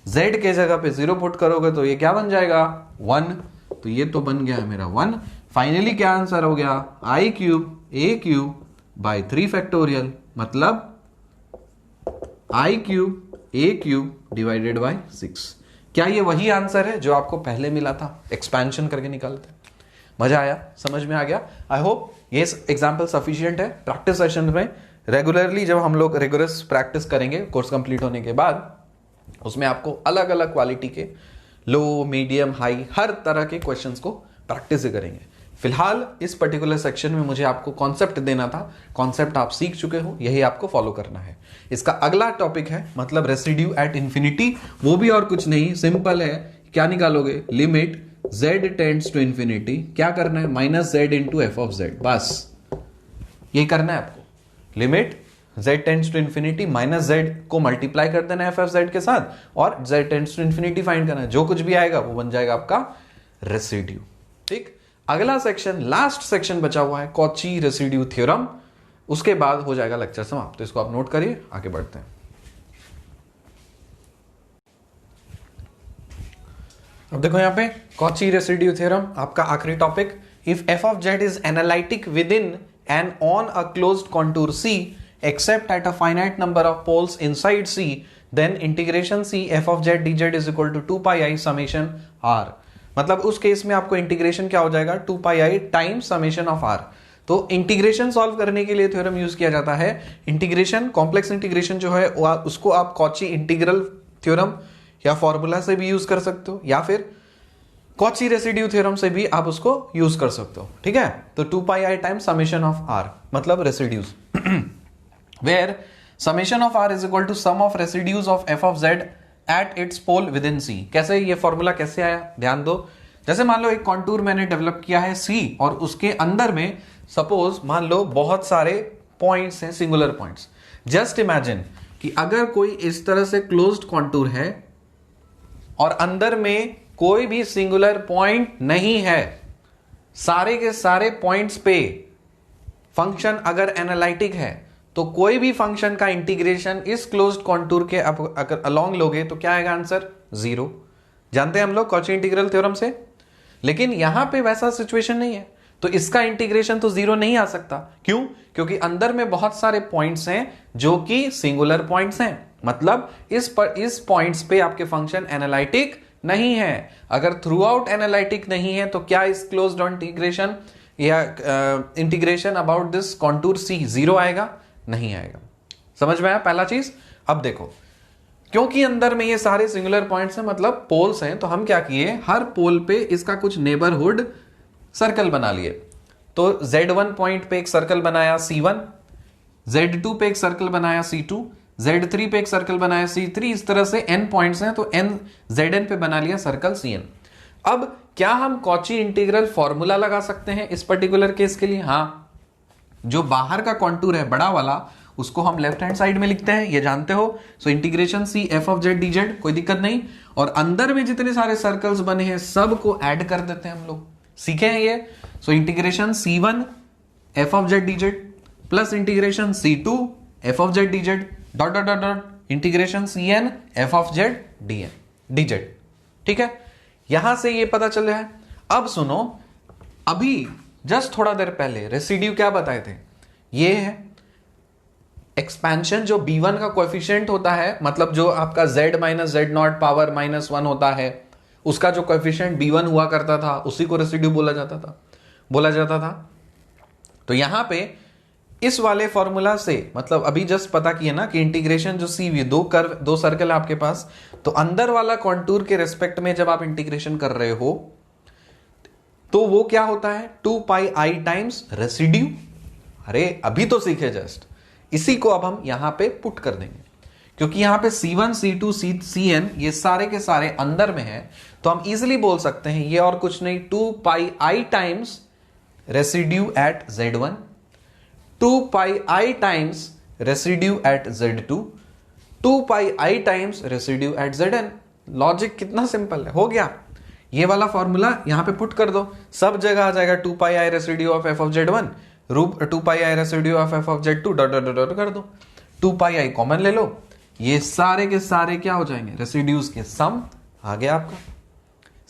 Speaker 1: z के जगह पे 0 पुट करोगे तो ये क्या बन जाएगा, 1। तो ये तो बन गया है मेरा 1। फाइनली क्या आंसर हो गया, i cube a cube by 3 factorial, मतलब i cube a cube divided by 6। क्या ये वही आंसर है जो आपको पहले मिला था, एक्सपेंशन करके निकालते? मजा आया, समझ में आ गया? आई होप ये एग्जाम्पल सफिशिएंट है। प्रैक्टिस सेशन में रेगुलरली जब हम लोग रिगोरस प्रैक्टिस करेंगे कोर्स कंप्लीट होने के बाद, उसमें आपको अलग अलग क्वालिटी के लो मीडियम हाई हर तरह के क्वेश्चंस को प्रैक्टिस करेंगे। फिलहाल इस पर्टिकुलर सेक्शन में मुझे आपको कॉन्सेप्ट देना था, कॉन्सेप्ट आप सीख चुके हो, यही आपको फॉलो करना है। इसका अगला टॉपिक है मतलब रेसिड्यू एट इंफिनिटी, वो भी और कुछ नहीं, सिंपल है। क्या निकालोगे, limit z tends to infinity, क्या करना है, minus z into f of z। बस यही करना है आपको, limit z tends to infinity minus z को मल्टीप्लाई कर देना है एफ ऑफ z के साथ, और z tends to infinity find करना है। जो कुछ भी आएगा वो बन जाएगा आपका रेसिड्यू। ठीक, अगला सेक्शन, लास्ट सेक्शन बचा हुआ है कॉची रेसिड्यू थ्योरम, उसके बाद हो जाएगा लेक्चर समाप्त। तो इसको आप नोट करिए, आगे बढ़ते हैं। अब देखो यहां पे कॉची रेसिड्यू थ्योरम आपका आखिरी topic. If f of z is analytic within and on a closed contour c except at a finite number of poles inside c, then integration c f of z d z is equal to 2 pi i summation r. मतलब उस case में आपको integration क्या हो जाएगा, 2 pi i times summation of are. तो integration solve करने के लिए थ्योरम यूज किया जाता है। इंटीग्रेशन, कॉम्प्लेक्स इंटीग्रेशन जो है उसको आप कॉची इंटीग्रल थ्योरम या फॉर्मूला से भी यूज कर सकते हो, या फिर कॉची रेसिड्यू थ्योरम से भी आप उसको यूज कर सकते हो। ठीक है, तो 2 pi i times summation of R मतलब residues, where summation of R is equal to sum of residues of f of z at its pole within C. कैसे, ये फॉर्मूला कैसे आया, ध्यान दो। जैसे मान लो एक कॉन्टूर मैंने डेवलप किया है सी, और उसके अंदर में सपोज मान लो बहुत सारे पॉइंट्स हैं, सिंगुलर पॉइंट्स। जस्ट इमेजिन कि अगर कोई इस तरह से क्लोज्ड कॉन्टूर है और अंदर में कोई भी सिंगुलर पॉइंट नहीं है, सारे के सारे पॉइंट्स पे फंक्शन अगर एनालिटिक है तो कोई भी फंक्शन का इंटीग्रेशन इस क्लोज्ड कॉन्टूर के अगर अलोंग लोगे तो क्या आएगा आंसर? 0। जानते हैं हम लोग कॉची इंटीग्रल थ्योरम से। लेकिन यहां पे वैसा सिचुएशन नहीं है, तो इसका इंटीग्रेशन तो 0 नहीं आ सकता। क्यों? क्योंकि अंदर में बहुत सारे पॉइंट्स हैं जो कि सिंगुलर पॉइंट्स हैं, मतलब इस पॉइंट्स पे आपके फंक्शन एनालिटिक नहीं है। अगर थ्रू आउट एनालिटिक नहीं है तो क्या इस क्लोज्ड इंटीग्रेशन या इंटीग्रेशन अबाउट दिस कॉन्टूर सी 0 आएगा? नहीं आएगा। समझ में आया पहला चीज? अब देखो, क्योंकि अंदर में ये सारे सिंगुलर पॉइंट्स हैं, मतलब पोल्स हैं, तो हम क्या किए, हर पोल पे इसका कुछ नेबरहुड सर्कल बना लिए। तो Z1 पॉइंट पे एक सर्कल बनाया C1, Z2 पे एक सर्कल बनाया C2, Z3 पे एक सर्कल बनाया C3, इस तरह से n पॉइंट्स हैं तो Zn पे बना लिया सर्कल Cn। अब क्या हम कॉची इंटीग्रल फॉर्मूला लगा सकते हैं इस पर्टिकुलर केस के लिए? हाँ, जो बाहर का कॉन्टूर है बड़ा वाला, उसको हम लेफ्ट हैंड साइड में लिखते हैं, ये जानते हो। So integration C f of z dz, कोई दिक्कत नहीं। और अंदर में जितने सारे सर्कल्स बने हैं सबको ऐड कर देते हैं हम लोग, सीखे हैं ये। So integration C1 f of z dz plus integration C2 f of z dz dot dot dot dot integration Cn f of z dz। ठीक है, यहां से ये पता चल रहा है। अब सुनो, अभी जस्ट थोड़ा देर पहले रेसिड्यू क्या बताए थे? ये है एक्सपेंशन, जो b1 का कोएफिशिएंट होता है, मतलब जो आपका z minus z not power -1 होता है, उसका जो कोएफिशिएंट b1 हुआ करता था उसी को रेसिड्यू बोला जाता था। तो यहां पे इस वाले फॉर्मूला से, मतलब अभी जस्ट पता किया ना कि इंटीग्रेशन जो सी दो सर्कल है आपके पास, तो अंदर वाला कॉन्टूर के रेस्पेक्ट में जब आप इंटीग्रेशन कर रहे हो तो वो क्या होता है? 2 पाई आई टाइम्स रेसिड्यू। अरे अभी तो सीखे जस्ट, इसी को अब हम यहां पे पुट कर देंगे, क्योंकि यहां पे C1 C2 Cn ये सारे के सारे अंदर में है, तो हम इजिली बोल सकते हैं ये और कुछ नहीं, 2 pi i times residue at Z1, 2 pi i times residue at Z2, 2 pi i times residue at Zn। Logic कितना सिंपल है, हो गया। ये वाला फॉर्मूला यहां पे पुट कर दो, सब जगह आ जाएगा 2 pi i residue of f of Z1 रूप 2 pi i residue of f of Z2 dot dot dot कर दो, 2 पाई आई कॉमन ले लो, ये सारे के सारे क्या हो जाएंगे? रेसिड्यूज के सम आ गया आपका।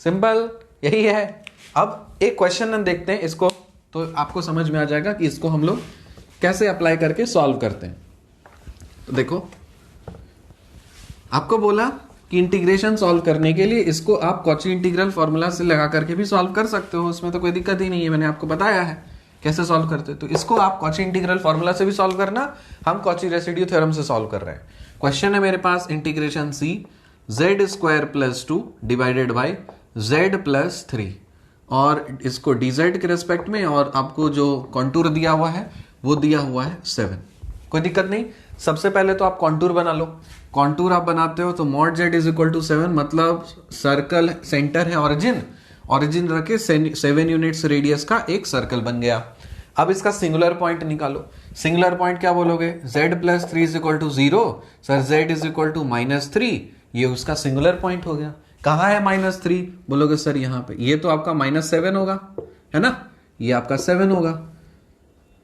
Speaker 1: सिंपल यही है। अब एक क्वेश्चन देखते हैं इसको, तो आपको समझ में आ जाएगा कि इसको हम लोग कैसे अप्लाई करके सॉल्व करते हैं। तो देखो, आपको बोला कि इंटीग्रेशन सॉल्व करने के लिए इसको आप कॉची इंटीग्रल फॉर्मूला से लगा करके भी सॉल्व कर सकते हो, उसमें तो कोई दिक्कत ही नहीं है, मैंने आपको बताया है कैसे सॉल्व करते हो। तो इसको आप कॉची इंटीग्रल फॉर्मूला से भी सॉल्व करना, हम कॉची रेसिड्यू थ्योरम से सॉल्व कर रहे हैं। क्वेश्चन है मेरे पास integration C z² + 2 divided by z + 3, और इसको dz के रेस्पेक्ट में, और आपको जो कॉन्टूर दिया हुआ है वो दिया हुआ है 7। कोई दिक्कत नहीं। सबसे पहले तो आप कॉन्टूर बना लो। कॉन्टूर आप बनाते हो तो mod z = 7, मतलब सर्कल सेंटर है ऑरिजिन रखे 7 यूनिट्स रेडियस का एक सर्कल बन गया। अब इसका सिंगुलर पॉइंट निकालो। सिंगुलर पॉइंट क्या बोलोगे? z + 3 = 0, सर z = -3, ये उसका सिंगुलर पॉइंट हो गया। कहाँ है -3? बोलोगे सर यहाँ पे, ये तो आपका -7 होगा, है ना, ये आपका 7 होगा,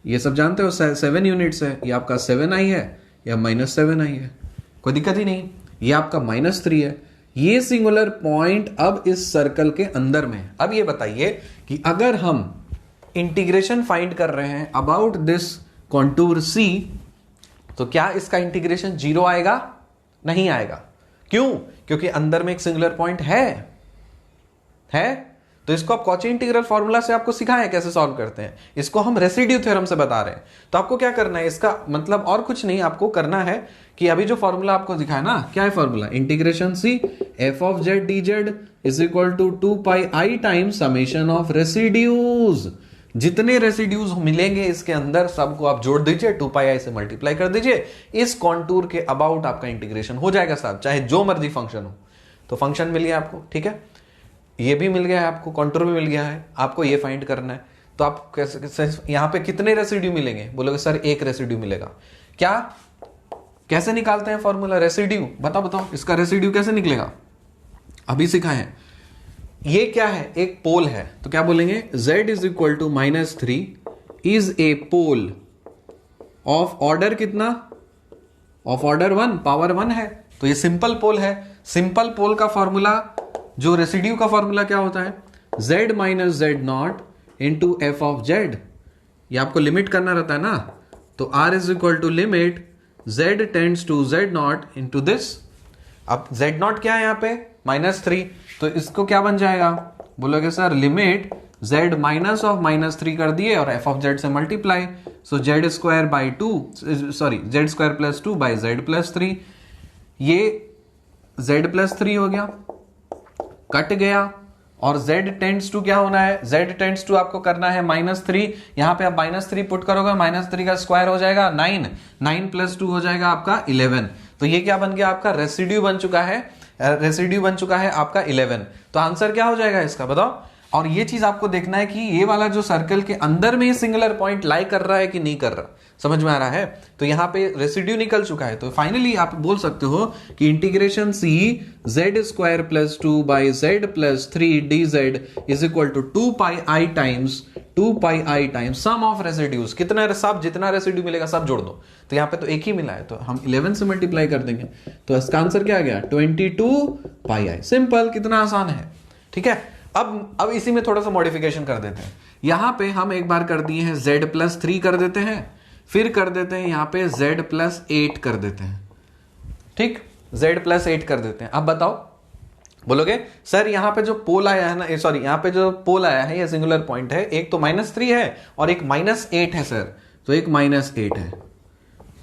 Speaker 1: ये सब जानते हो 7 यूनिट्स है, ये आपका 7i है या -7i है, कोई दिक्कत ही नहीं। ये आपका -3 है, ये सिंगुलर पॉइंट अब इस सर्कल के अंदर में है। अब ये बताइए कि अगर हम इंटीग्रेशन फाइंड कर रहे हैं अबाउट दिस कॉन्टूर C, तो क्या इसका इंटीग्रेशन 0 आएगा? नहीं आएगा। क्यों? क्योंकि अंदर में एक सिंगुलर पॉइंट है। तो इसको आप कॉची इंटीग्रल फॉर्मूला से आपको सिखाया कैसे सॉल्व करते हैं, इसको हम रेसिड्यू थ्योरम से बता रहे हैं। तो आपको क्या करना है, इसका मतलब और कुछ नहीं, आपको करना है कि अभी जो फॉर्मूला आपको दिखाया ना, क्या है formula? Integration C f of z dz = 2 pi i times summation of residues. जितने रेसिड्यूज मिलेंगे इसके अंदर सबको आप जोड़ दीजिए, 2 पाई आई से मल्टीप्लाई कर दीजिए, इस कॉन्टूर के अबाउट आपका इंटीग्रेशन हो जाएगा साहब, चाहे जो मर्जी फंक्शन हो। तो फंक्शन मिल गया आपको, ठीक है, ये भी मिल गया है आपको, कॉन्टूर भी मिल गया है, आपको ये फाइंड करना है। तो तो आप कैसे यहाँ पे कितने रेसिड्यू मिलेंगे? बोलोगे सर एक रेसिड्यू मिलेगा। क्या कैसे निकालते हैं फॉर्मूला रेसिड्यू? बताओ इसका रेसिड्यू कैसे निकलेगा? अभी सिखाएं। ये क्या है? एक पोल है, तो क्या बोलेंगे? z is equal to -3 is a pole of order कितना? ऑफ ऑर्डर 1, पावर 1 है, तो ये सिंपल पोल है। सिंपल पोल का फॉर्मूला, जो रेसिड्यू का फॉर्मूला क्या होता है? z minus z not into f of z. ये आपको लिमिट करना रहता है ना, तो r is equal to limit z tends to z not into this. अब z नॉट क्या है यहाँ पे? -3, तो इसको क्या बन जाएगा? बोलोगे sir limit z minus of -3 कर दिए और f ऑफ z से multiply, so z square by 2, sorry z square plus 2 by z plus 3। ये z प्लस 3 हो गया, कट गया, और z टेंड्स टू क्या होना है? z टेंड्स टू आपको करना है -3। यहां पे आप -3 पुट करोगे, -3 का स्क्वायर हो जाएगा 9, 9 प्लस 2 हो जाएगा आपका 11। तो ये क्या बन गया? आपका रेसिड्यू बन चुका है, रेसिड्यू बन चुका है आपका 11। तो आंसर क्या हो जाएगा इसका, बताओ? और ये चीज आपको देखना है कि ये वाला जो सर्कल के अंदर में ये सिंगुलर पॉइंट लाई कर रहा है कि नहीं कर रहा, समझ में आ रहा है? तो यहां पे रेसिड्यू निकल चुका है। तो फाइनली आप बोल सकते हो कि integration C z square plus 2 by z plus 3 d z is equal to 2 pi i times sum of residues. कितना सब जितना रेसिड्यू मिलेगा सब जोड़ दो, तो यहाँ पे तो एक ही मिला है, तो हम 11 से मल्टीप्लाई कर देंगे, तो इसका आंसर क्या आ गया? 22 पाई आई। सिंपल, कितना आसान है, ठीक है। अब इसी में थोड़ा सा मॉडिफिकेशन कर देते हैं। यहां पे हम एक बार कर दिए हैं z प्लस 3 कर देते हैं, फिर कर देते हैं यहां पे z प्लस 8 कर देते हैं, ठीक, z प्लस 8 कर देते हैं। अब बताओ, बोलोगे सर यहां पे जो पोल आया है ना, सॉरी यहां पे जो पोल आया है, ये सिंगुलर पॉइंट है, एक तो -3 है और एक -8 है सर, तो एक -8 है,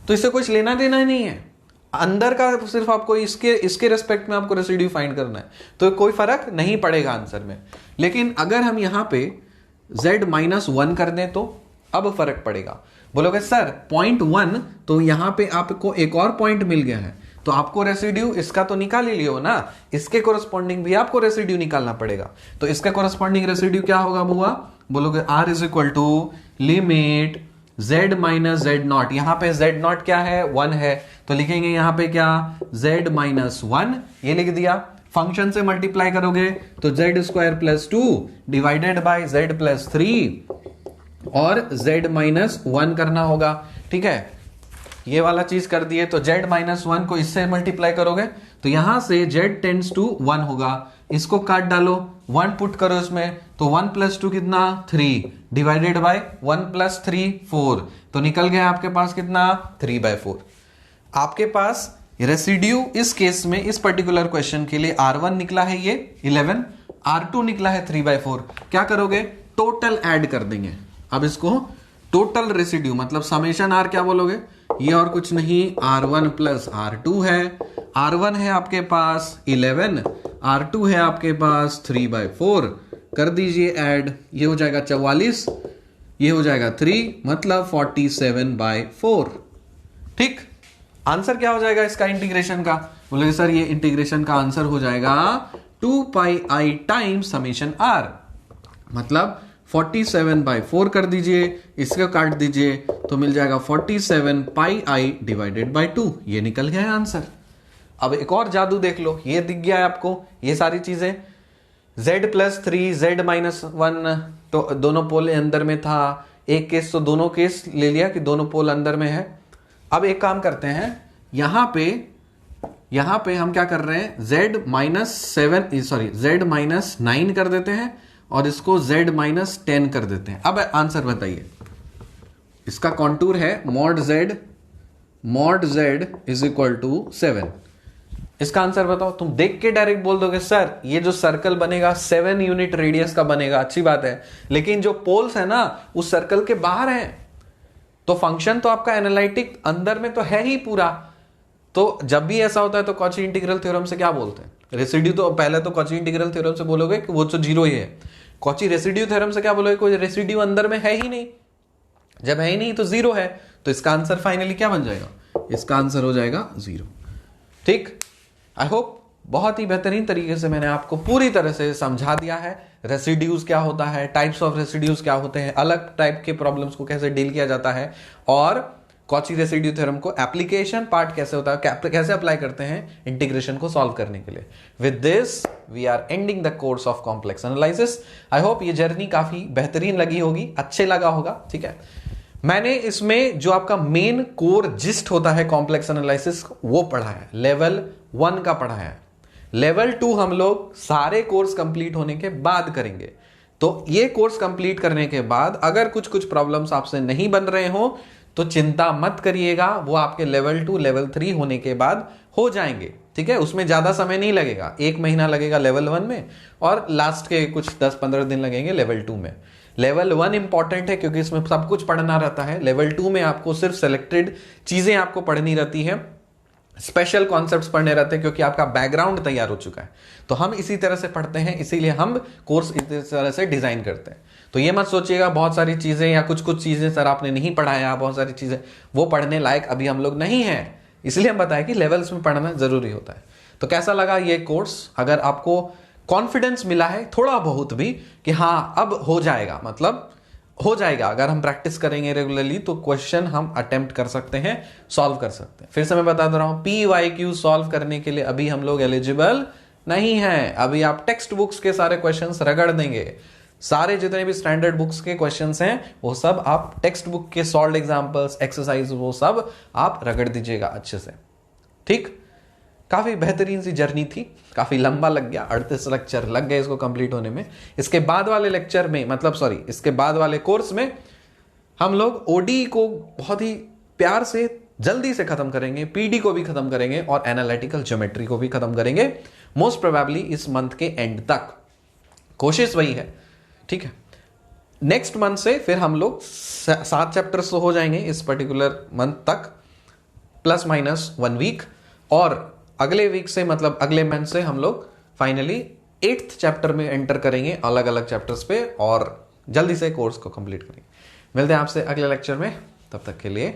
Speaker 1: तो इससे कुछ लेना देना ही नहीं है। अंदर का सिर्फ आपको इसके रेस्पेक्ट में आपको रेसिड्यू फाइंड करना है, तो कोई फर्क नहीं पड़ेगा आंसर में। लेकिन अगर हम यहां पे z -1 कर दें तो अब फर्क पड़ेगा। बोलोगे सर 0.1, तो यहां पे आपको एक और पॉइंट मिल गया है, तो आपको रेसिड्यू इसका तो निकाल ही लियो ना, इसके कोरस्पॉन्डिंग भी आपको रेसिड्यू निकालना पड़ेगा। तो इसका कोरस्पॉन्डिंग रेसिड्यू क्या होगा बुआ? बोलोगे r is equal to limit z minus z naught. यहां पे z नॉट क्या है? 1 है, तो लिखेंगे यहां पे क्या? z माइनस 1, ये लिख दिया। फंक्शन से मल्टीप्लाई करोगे तो z square plus 2 divided by z plus 3 और z माइनस 1 करना होगा, ठीक है। ये वाला चीज कर दिए, तो z माइनस 1 को इससे मल्टीप्लाई करोगे तो यहां से z टेंड्स टू 1 होगा, इसको काट डालो, 1 पुट करो इसमें, तो 1 प्लस 2 कितना? 3 डिवाइडेड बाय 1 प्लस 3 4, तो निकल गया आपके पास कितना? 3/4। आपके पास रेसिड्यू इस केस में, इस पर्टिकुलर क्वेश्चन के लिए R1 निकला है ये 11, R2 निकला है 3/4। क्या करोगे? टोटल ऐड कर देंगे। अब इसको टोटल रेसिड्यू मतलब समेशन R क्या बोलोगे? ये और कुछ नहीं, R1 प्लस R2 है। R1 है आपके पास 11, R2 है आपके पास 3/4, कर दीजिए ऐड, ये हो जाएगा 44, ये हो जाएगा 3, मतलब 47/4, ठीक। आंसर क्या हो जाएगा इसका इंटीग्रेशन का? बोले सर ये इंटीग्रेशन का आंसर हो जाएगा 2 pi i times summation R, मतलब 47/4 कर दीजिए, इसको काट दीजिए तो मिल जाएगा 47 पाई आई डिवाइडेड बाय 2, ये निकल गया है आंसर। अब एक और जादू देख लो, ये दिख गया है आपको, ये सारी चीजें z प्लस 3 z माइनस 1, तो दोनों पोल अंदर में था, एक केस तो दोनों केस ले लिया कि दोनों पोल अंदर में है। अब एक काम करते हैं, यहां पे हम क्या कर रहे हैं? z माइनस 9 कर देते हैं और इसको z माइनस 10 कर देते हैं। अब आंसर बताइए, इसका कॉन्टूर है mod z is equal to 7। इसका आंसर बताओ। तुम देख के डायरेक्ट बोल दोगे सर ये जो सर्कल बनेगा 7 यूनिट रेडियस का बनेगा, अच्छी बात है, लेकिन जो पोल्स है ना उस सर्कल के बाहर है, तो फंक्शन तो आपका एनालिटिक अंदर में तो है ही पूरा। तो जब भी ऐसा होता है तो कॉची इंटीग्रल थ्योरम से क्या बोलते हैं? रेसिड्यू, तो पहले तो कॉची इंटीग्रल थ्योरम से बोलोगे कि वो तो 0 ही है। कॉची रेसिड्यू थ्योरम से क्या बोलोगे? कोई रेसिड्यू अंदर में है ही नहीं, जब है ही नहीं तो 0 है, तो इसका आंसर फाइनली क्या बन जाएगा? इसका आंसर हो जाएगा 0, ठीक। आई होप बहुत ही बेहतरीन तरीके से मैंने आपको पूरी तरह से समझा दिया है। रेसिड्यूज क्या होता है, टाइप्स ऑफ रेसिड्यूज क्या होते हैं, अलग टाइप के प्रॉब्लम्स को कैसे डील किया जाता है, और कॉची रेसिड्यू थ्योरम को एप्लीकेशन पार्ट कैसे होता है, कैसे अप्लाई करते हैं इंटीग्रेशन को सॉल्व करने के लिए। With this we are ending the course of complex analysis. I hope ये जर्नी काफी बेहतरीन लगी होगी, अच्छे लगा होगा। ठीक है, मैंने इसमें जो आपका मेन कोर जिस्ट होता है कॉम्प्लेक्स एनालिसिस वो पढ़ा है, लेवल 1 का पढ़ा है। लेवल 2 हम लोग सारे कोर्स कंप्लीट होने के बाद करेंगे। तो ये कोर्स कंप्लीट करने के बाद अगर कुछ कुछ प्रॉब्लम्स आपसे नहीं बन रहे हो तो चिंता मत करिएगा, वो आपके लेवल 2 लेवल 3 होने के बाद हो जाएंगे। ठीक है, उसमें ज्यादा समय नहीं लगेगा, 1 महीना लगेगा लेवल 1 में और लास्ट के कुछ 10-15 दिन लगेंगे लेवल 2 में। लेवल 1 इंपॉर्टेंट है क्योंकि इसमें सब कुछ पढ़ना रहता है। लेवल 2 में आपको सिर्फ सेलेक्टेड चीजें आपको पढ़नी रहती है, स्पेशल कॉन्सेप्ट्स पढ़ने रहते हैं क्योंकि आपका बैकग्राउंड तैयार हो चुका है। तो हम इसी तरह से पढ़ते हैं, इसीलिए हम कोर्स इस तरह से डिजाइन करते हैं। तो ये मत सोचिएगा बहुत सारी चीजें या कुछ कुछ चीजें सर आपने नहीं पढ़ाया, बहुत सारी चीजें वो पढ़ने लायक अभी हम लोग नहीं है, इसलिए हम बताएं कि लेवल्स में पढ़ना जरूरी होता है। तो कैसा लगा ये कोर्स? अगर आपको कॉन्फिडेंस मिला है थोड़ा बहुत भी कि हाँ अब हो जाएगा, मतलब हो जाएगा, अगर हम प्रैक्टिस करेंगे रेगुलरली तो क्वेश्चन हम अटेम्प्ट कर सकते हैं, सॉल्व कर सकते हैं। फिर से मैं बता दे रहा हूं, PYQ सॉल्व करने के लिए अभी हम लोग एलिजिबल नहीं हैं। अभी आप टेक्स्ट बुक्स के सारे क्वेश्चंस रगड़ देंगे, सारे जितने भी स्टैंडर्ड बुक्स के क्वेश्चंस हैं वो सब आप टेक्स्ट बुक के सॉल्व्ड एग्जांपल्स, एक्सरसाइज वो सब आप रगड़ दीजिएगा अच्छे से। ठीक, काफी बेहतरीन सी जर्नी थी, काफी लंबा लग गया, 38 लेक्चर लग गए इसको कंप्लीट होने में। इसके बाद वाले लेक्चर में इसके बाद वाले कोर्स में हम लोग ODE को बहुत ही प्यार से जल्दी से खत्म करेंगे, PD को भी खत्म करेंगे और एनालिटिकल ज्योमेट्री को भी खत्म करेंगे, मोस्ट प्रोबेबली इस मंथ के एंड तक। कोशिश वही है। ठीक है, नेक्स्ट मंथ से फिर हम लोग 7 चैप्टर्स तो हो जाएंगे इस पर्टिकुलर मंथ तक, ±1 वीक, और अगले वीक से मतलब अगले मंथ से हम लोग फाइनली 8th चैप्टर में एंटर करेंगे, अलग अलग चैप्टर्स पे, और जल्दी से कोर्स को कंप्लीट करेंगे। मिलते हैं आपसे अगले लेक्चर में, तब तक के लिए